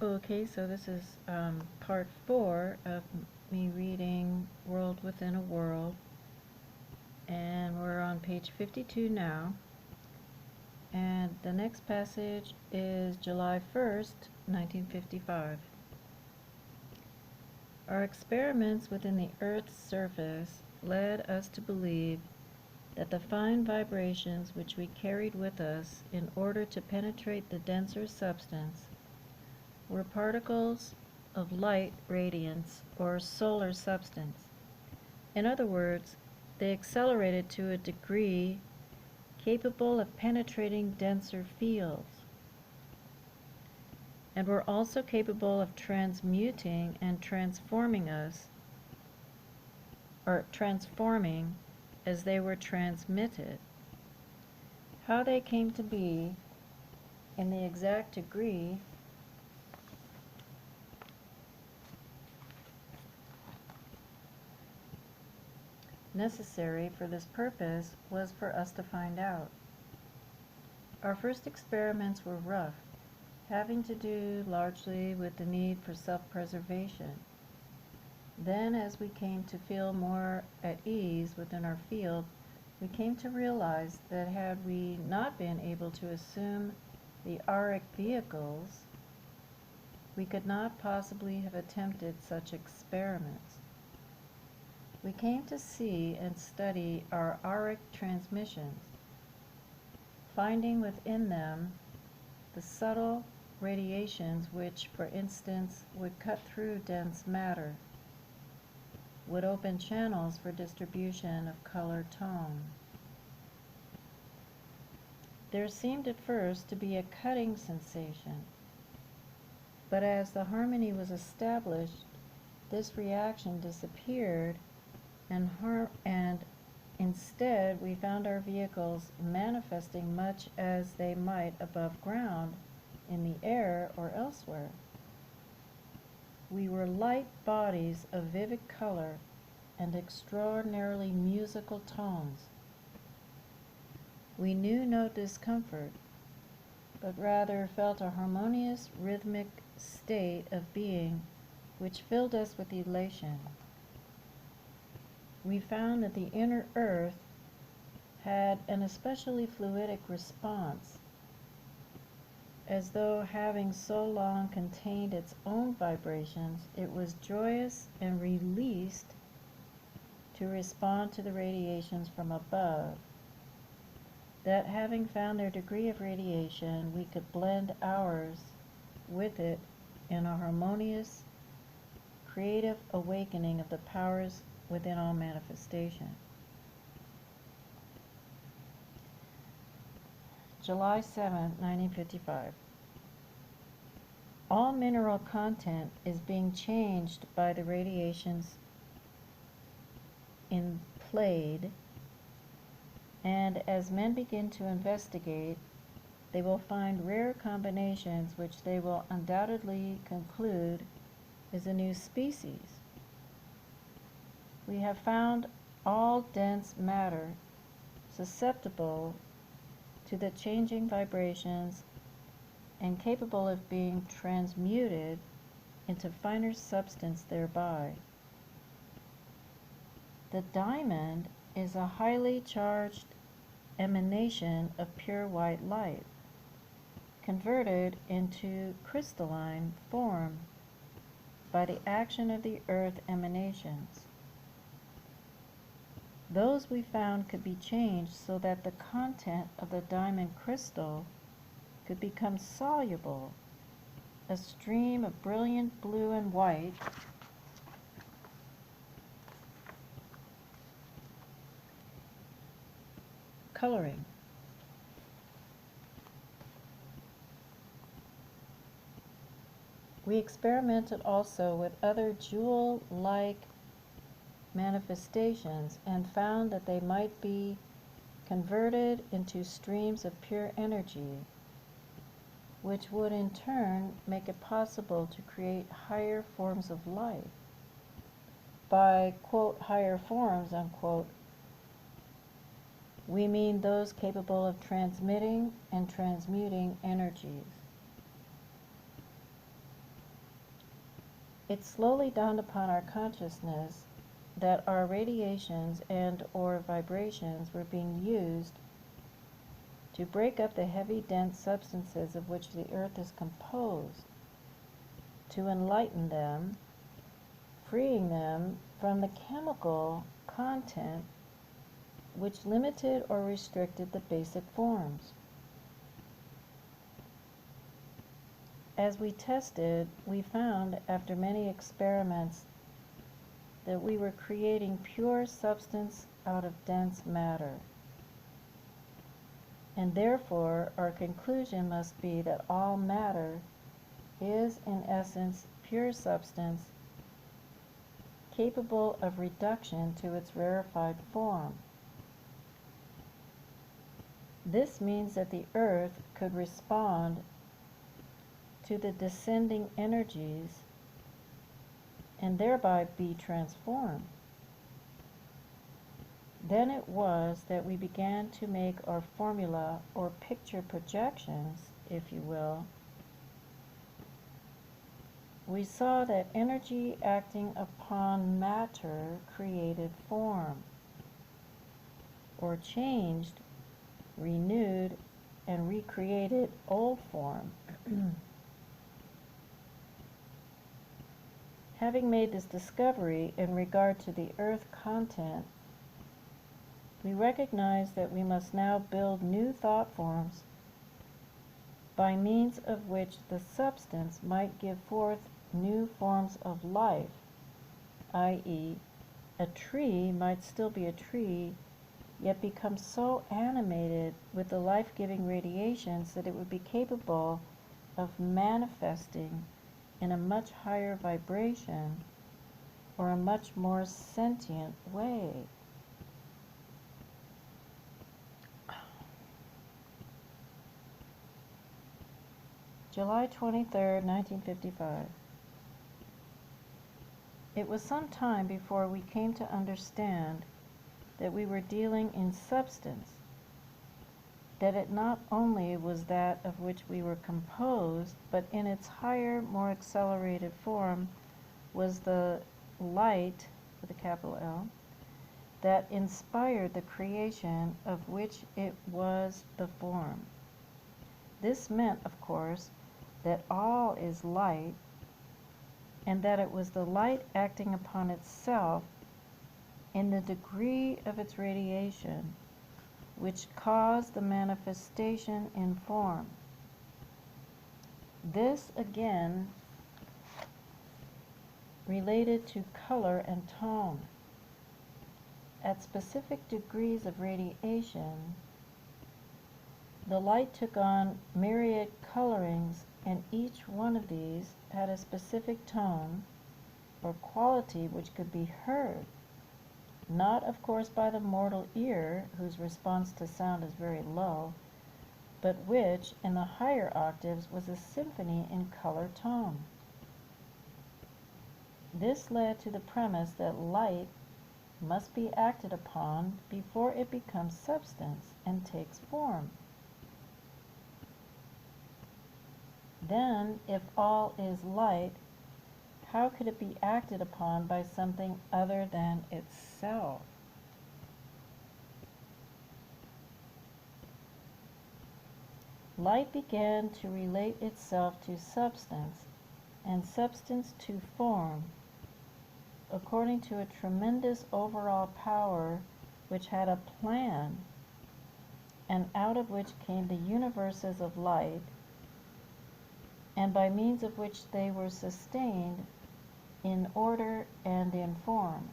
Okay, so this is part 4 of me reading World Within a World, and we're on page 52 now. And the next passage is July 1st, 1955. Our experiments within the Earth's surface led us to believe that the fine vibrations which we carried with us in order to penetrate the denser substance were particles of light radiance or solar substance. In other words, they accelerated to a degree capable of penetrating denser fields, and were also capable of transmuting and transforming us, or transforming as they were transmitted. How they came to be in the exact degree necessary for this purpose was for us to find out. Our first experiments were rough, having to do largely with the need for self-preservation. Then, as we came to feel more at ease within our field, we came to realize that had we not been able to assume the auric vehicles, we could not possibly have attempted such experiments. We came to see and study our auric transmissions, finding within them the subtle radiations which, for instance, would cut through dense matter, would open channels for distribution of color tone. There seemed at first to be a cutting sensation, but as the harmony was established, this reaction disappeared, and instead we found our vehicles manifesting much as they might above ground, in the air, or elsewhere. We were light bodies of vivid color and extraordinarily musical tones. We knew no discomfort, but rather felt a harmonious, rhythmic state of being which filled us with elation. We found that the inner earth had an especially fluidic response, as though having so long contained its own vibrations, it was joyous and released to respond to the radiations from above. That having found their degree of radiation, we could blend ours with it in a harmonious, creative awakening of the powers within all manifestation. July 7, 1955. All mineral content is being changed by the radiations in played, and as men begin to investigate, they will find rare combinations which they will undoubtedly conclude is a new species. We have found all dense matter susceptible to the changing vibrations and capable of being transmuted into finer substance thereby. The diamond is a highly charged emanation of pure white light, converted into crystalline form by the action of the earth emanations. Those we found could be changed so that the content of the diamond crystal could become soluble, a stream of brilliant blue and white, coloring. We experimented also with other jewel-like manifestations and found that they might be converted into streams of pure energy, which would in turn make it possible to create higher forms of life. By, quote, higher forms, unquote, we mean those capable of transmitting and transmuting energies. It slowly dawned upon our consciousness that our radiations and/or vibrations were being used to break up the heavy, dense substances of which the earth is composed, to enlighten them, freeing them from the chemical content which limited or restricted the basic forms. As we tested, we found, after many experiments, that we were creating pure substance out of dense matter. And therefore, our conclusion must be that all matter is, in essence, pure substance, capable of reduction to its rarefied form. This means that the earth could respond to the descending energies and thereby be transformed. Then it was that we began to make our formula or picture projections, if you will. We saw that energy acting upon matter created form, or changed, renewed, and recreated old form. Having made this discovery in regard to the earth content, we recognize that we must now build new thought forms by means of which the substance might give forth new forms of life, i.e., a tree might still be a tree, yet become so animated with the life-giving radiations that it would be capable of manifesting in a much higher vibration or a much more sentient way. July 23rd, 1955. It was some time before we came to understand that we were dealing in substance, that it not only was that of which we were composed, but in its higher, more accelerated form was the light, with a capital L, that inspired the creation of which it was the form. This meant, of course, that all is light, and that it was the light acting upon itself in the degree of its radiation, which caused the manifestation in form. This again related to color and tone. At specific degrees of radiation, the light took on myriad colorings, and each one of these had a specific tone or quality which could be heard, not of course by the mortal ear, whose response to sound is very low, but which, in the higher octaves, was a symphony in color tone. This led to the premise that light must be acted upon before it becomes substance and takes form. Then, if all is light, how could it be acted upon by something other than itself? Light began to relate itself to substance, and substance to form, according to a tremendous overall power which had a plan, and out of which came the universes of light, and by means of which they were sustained in order and in form.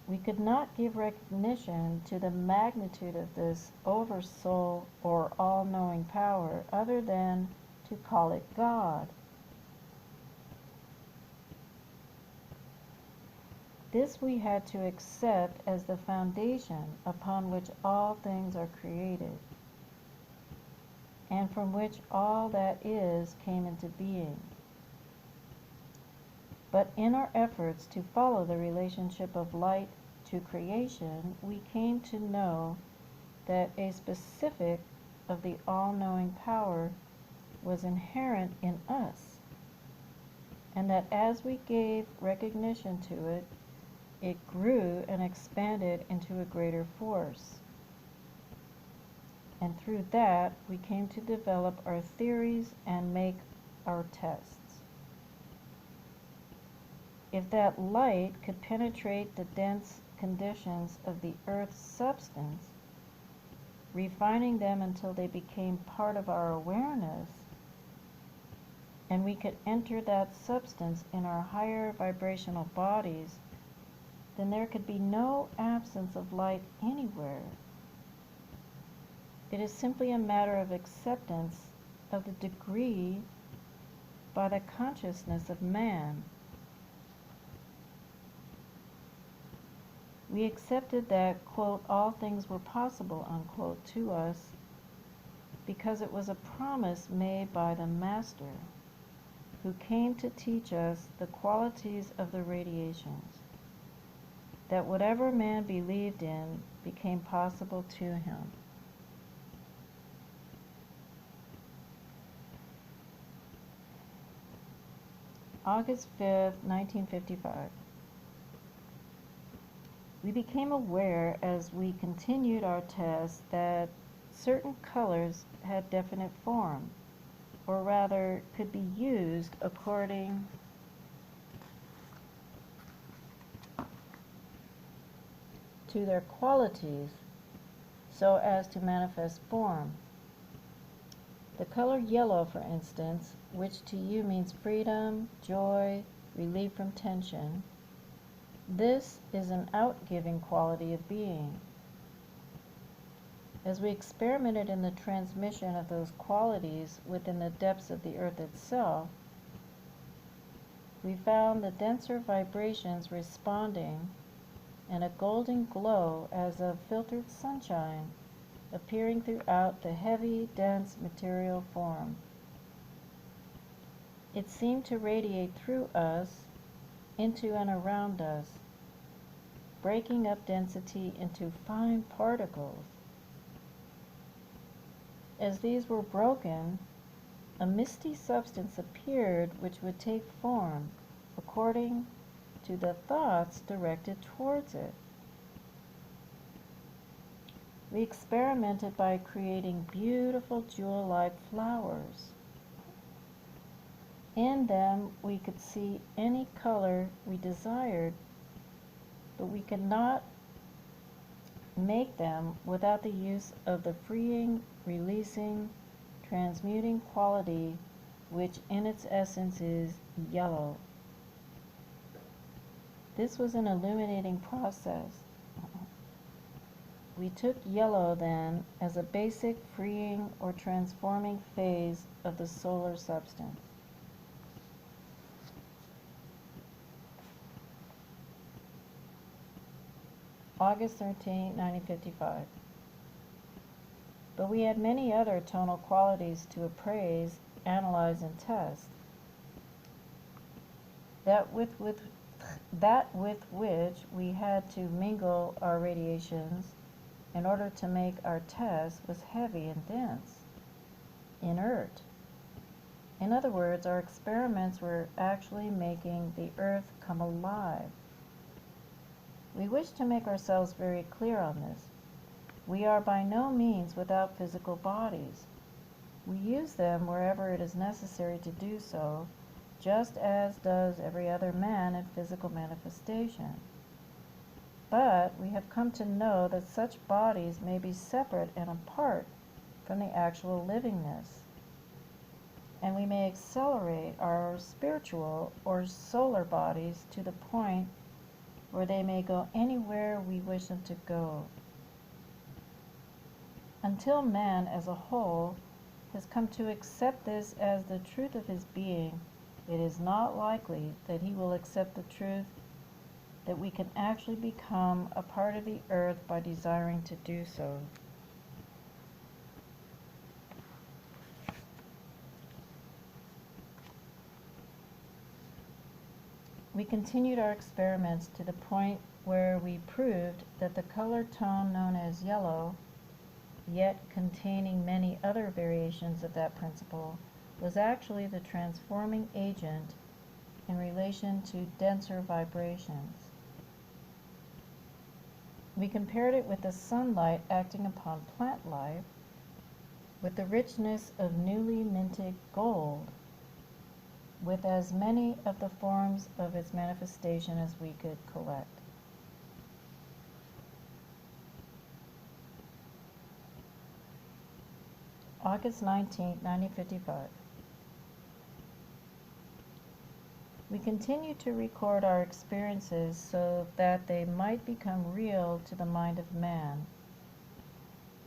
We could not give recognition to the magnitude of this oversoul or all-knowing power other than to call it God. This we had to accept as the foundation upon which all things are created, and from which all that is came into being. But in our efforts to follow the relationship of light to creation, we came to know that a specific of the all-knowing power was inherent in us, and that as we gave recognition to it, it grew and expanded into a greater force. And through that, we came to develop our theories and make our tests. If that light could penetrate the dense conditions of the Earth's substance, refining them until they became part of our awareness, and we could enter that substance in our higher vibrational bodies, then there could be no absence of light anywhere. It is simply a matter of acceptance of the degree by the consciousness of man. We accepted that, quote, all things were possible, unquote, to us because it was a promise made by the Master, who came to teach us the qualities of the radiations, that whatever man believed in became possible to him. August 5th, 1955. We became aware as we continued our tests that certain colors had definite form, or rather could be used according to their qualities so as to manifest form. The color yellow, for instance, which to you means freedom, joy, relief from tension, this is an outgiving quality of being. As we experimented in the transmission of those qualities within the depths of the earth itself, we found the denser vibrations responding and a golden glow as of filtered sunshine appearing throughout the heavy, dense material form. It seemed to radiate through us into and around us, breaking up density into fine particles. As these were broken, a misty substance appeared which would take form according to the thoughts directed towards it. We experimented by creating beautiful jewel-like flowers. In them we could see any color we desired, but we could not make them without the use of the freeing, releasing, transmuting quality which in its essence is yellow. This was an illuminating process. We took yellow then as a basic freeing or transforming phase of the solar substance. August 13, 1955. But we had many other tonal qualities to appraise, analyze, and test. That with which we had to mingle our radiations in order to make our test was heavy and dense, inert. In other words, our experiments were actually making the earth come alive. We wish to make ourselves very clear on this. We are by no means without physical bodies. We use them wherever it is necessary to do so, just as does every other man in physical manifestation. But we have come to know that such bodies may be separate and apart from the actual livingness, and we may accelerate our spiritual or solar bodies to the point where they may go anywhere we wish them to go. Until man as a whole has come to accept this as the truth of his being, it is not likely that he will accept the truth that we can actually become a part of the earth by desiring to do so. We continued our experiments to the point where we proved that the color tone known as yellow, yet containing many other variations of that principle, was actually the transforming agent in relation to denser vibrations. We compared it with the sunlight acting upon plant life, with the richness of newly minted gold, with as many of the forms of its manifestation as we could collect. August 19, 1955. We continue to record our experiences so that they might become real to the mind of man.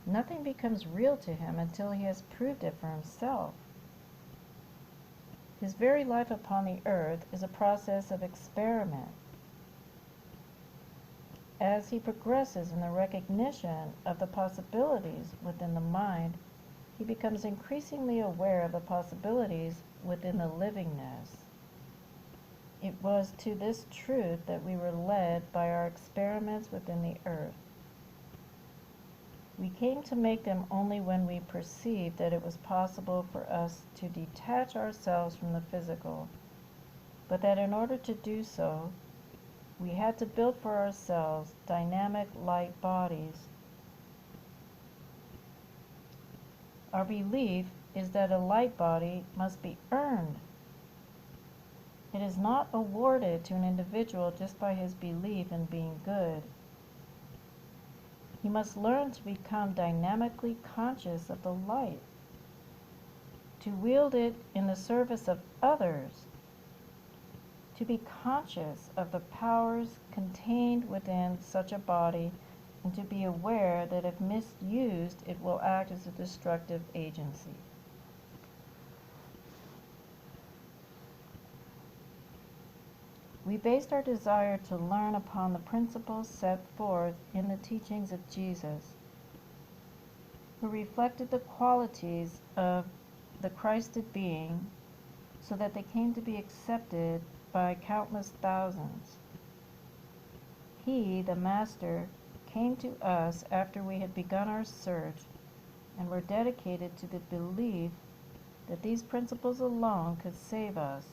Nothing becomes real to him until he has proved it for himself. His very life upon the earth is a process of experiment. As he progresses in the recognition of the possibilities within the mind, he becomes increasingly aware of the possibilities within the livingness. It was to this truth that we were led by our experiments within the earth. We came to make them only when we perceived that it was possible for us to detach ourselves from the physical, but that in order to do so, we had to build for ourselves dynamic light bodies. Our belief is that a light body must be earned. It is not awarded to an individual just by his belief in being good. He must learn to become dynamically conscious of the light, to wield it in the service of others, to be conscious of the powers contained within such a body, and to be aware that if misused, it will act as a destructive agency. We based our desire to learn upon the principles set forth in the teachings of Jesus, who reflected the qualities of the Christed being so that they came to be accepted by countless thousands. He, the Master, came to us after we had begun our search and were dedicated to the belief that these principles alone could save us.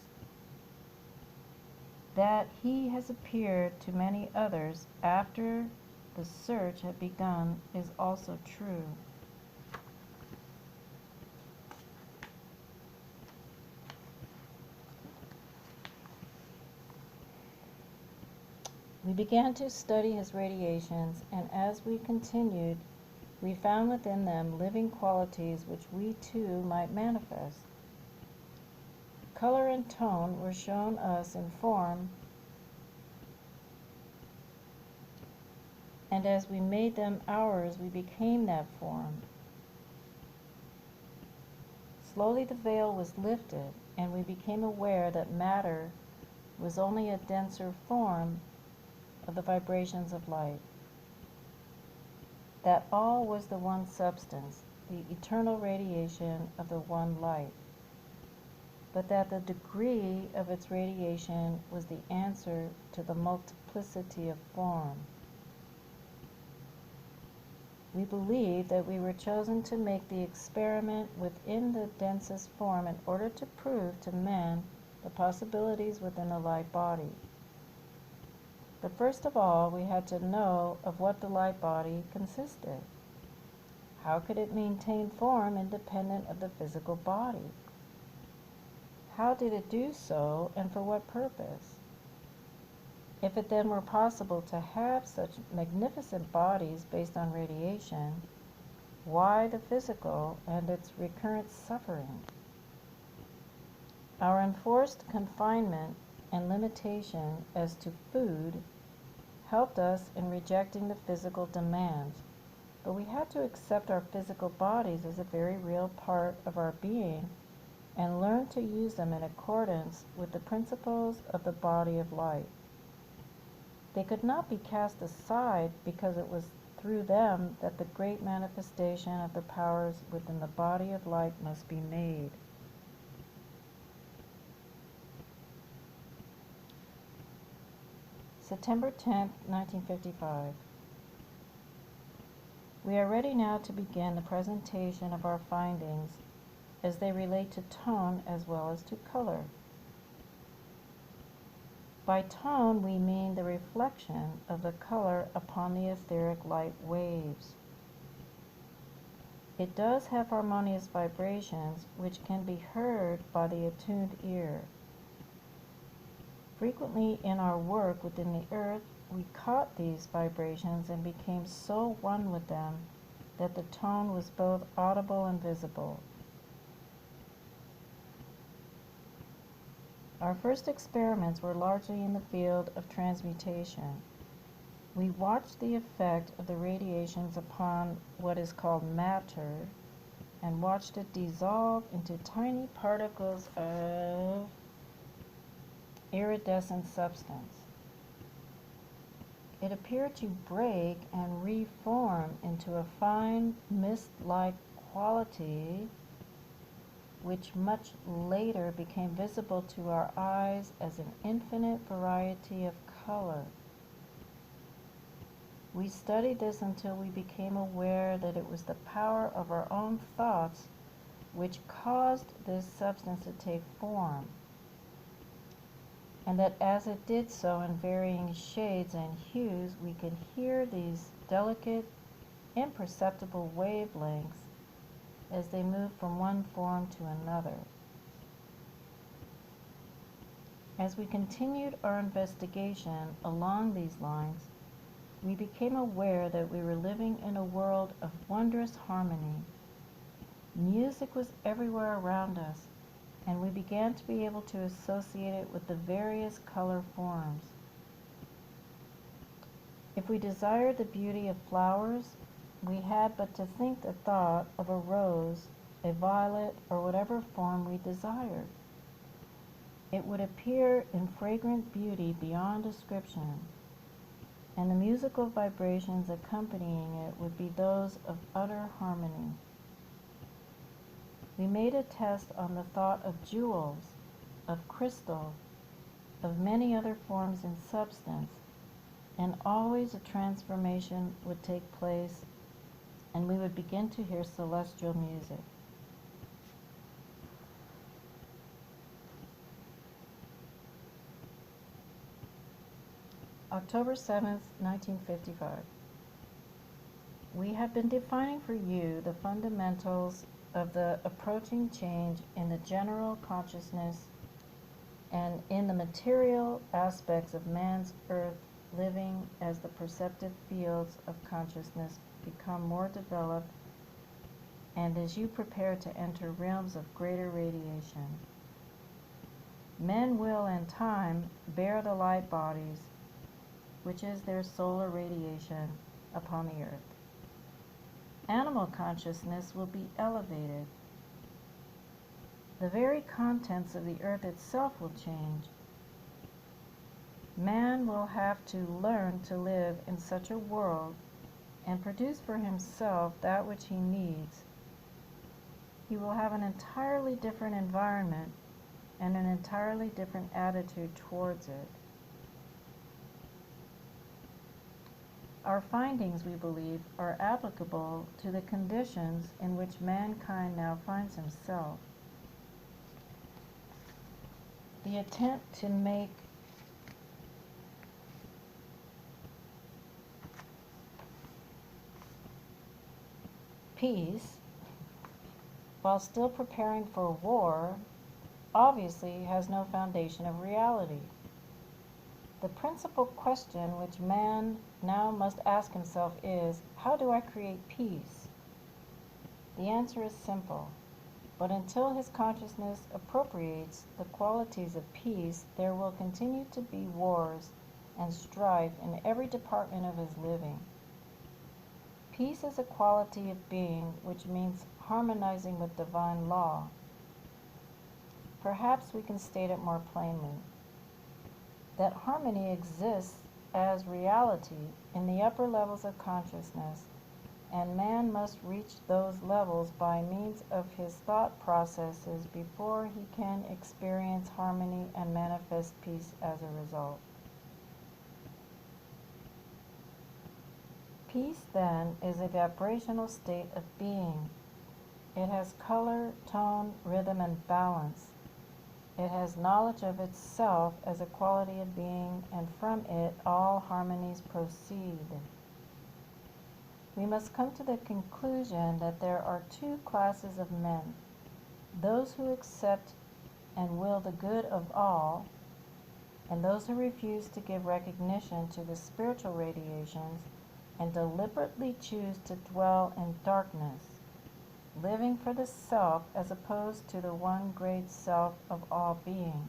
That he has appeared to many others after the search had begun is also true. We began to study his radiations, and as we continued, we found within them living qualities which we too might manifest. Color and tone were shown us in form, and as we made them ours, we became that form. Slowly the veil was lifted, and we became aware that matter was only a denser form of the vibrations of light. That all was the one substance, the eternal radiation of the one light, but that the degree of its radiation was the answer to the multiplicity of form. We believe that we were chosen to make the experiment within the densest form in order to prove to men the possibilities within a light body. But first of all, we had to know of what the light body consisted. How could it maintain form independent of the physical body? How did it do so, and for what purpose? If it then were possible to have such magnificent bodies based on radiation, why the physical and its recurrent suffering? Our enforced confinement and limitation as to food helped us in rejecting the physical demands, but we had to accept our physical bodies as a very real part of our being and learn to use them in accordance with the principles of the body of light. They could not be cast aside because it was through them that the great manifestation of the powers within the body of light must be made. September 10, 1955. We are ready now to begin the presentation of our findings as they relate to tone as well as to color. By tone, we mean the reflection of the color upon the etheric light waves. It does have harmonious vibrations which can be heard by the attuned ear. Frequently in our work within the earth, we caught these vibrations and became so one with them that the tone was both audible and visible. Our first experiments were largely in the field of transmutation. We watched the effect of the radiations upon what is called matter and watched it dissolve into tiny particles of iridescent substance. It appeared to break and reform into a fine mist-like quality which much later became visible to our eyes as an infinite variety of color. We studied this until we became aware that it was the power of our own thoughts which caused this substance to take form, and that as it did so in varying shades and hues, we could hear these delicate, imperceptible wavelengths as they moved from one form to another. As we continued our investigation along these lines, we became aware that we were living in a world of wondrous harmony. Music was everywhere around us, and we began to be able to associate it with the various color forms. If we desired the beauty of flowers, we had but to think the thought of a rose, a violet, or whatever form we desired. It would appear in fragrant beauty beyond description, and the musical vibrations accompanying it would be those of utter harmony. We made a test on the thought of jewels, of crystal, of many other forms in substance, and always a transformation would take place, and we would begin to hear celestial music. October 7th, 1955. We have been defining for you the fundamentals of the approaching change in the general consciousness and in the material aspects of man's earth living as the perceptive fields of consciousness become more developed and as you prepare to enter realms of greater radiation. Men will in time bear the light bodies, which is their solar radiation, upon the earth. Animal consciousness will be elevated. The very contents of the earth itself will change. Man will have to learn to live in such a world and produce for himself that which he needs. He will have an entirely different environment and an entirely different attitude towards it. Our findings, we believe, are applicable to the conditions in which mankind now finds himself. The attempt to make peace while still preparing for war obviously has no foundation of reality. The principal question which man now must ask himself is, how do I create peace? The answer is simple, but until his consciousness appropriates the qualities of peace, there will continue to be wars and strife in every department of his living. Peace is a quality of being which means harmonizing with divine law. Perhaps we can state it more plainly. That harmony exists as reality in the upper levels of consciousness, and man must reach those levels by means of his thought processes before he can experience harmony and manifest peace as a result. Peace, then, is a vibrational state of being. It has color, tone, rhythm, and balance. It has knowledge of itself as a quality of being, and from it all harmonies proceed. We must come to the conclusion that there are two classes of men: those who accept and will the good of all, and those who refuse to give recognition to the spiritual radiations and deliberately choose to dwell in darkness, living for the self as opposed to the one great self of all being.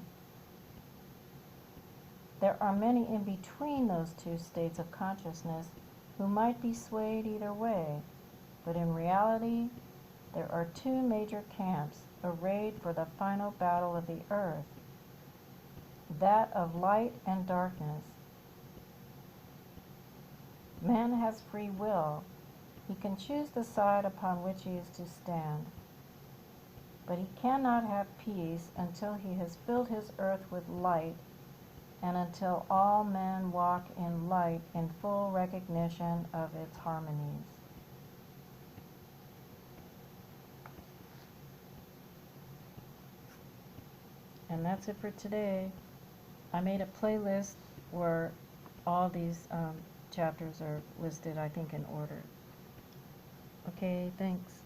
There are many in between those two states of consciousness who might be swayed either way, but in reality, there are two major camps arrayed for the final battle of the earth, that of light and darkness. Man has free will. He can choose the side upon which he is to stand. But he cannot have peace until he has filled his earth with light, and until all men walk in light in full recognition of its harmonies. And that's it for today. I made a playlist where all these chapters are listed, I think, in order. Okay, thanks.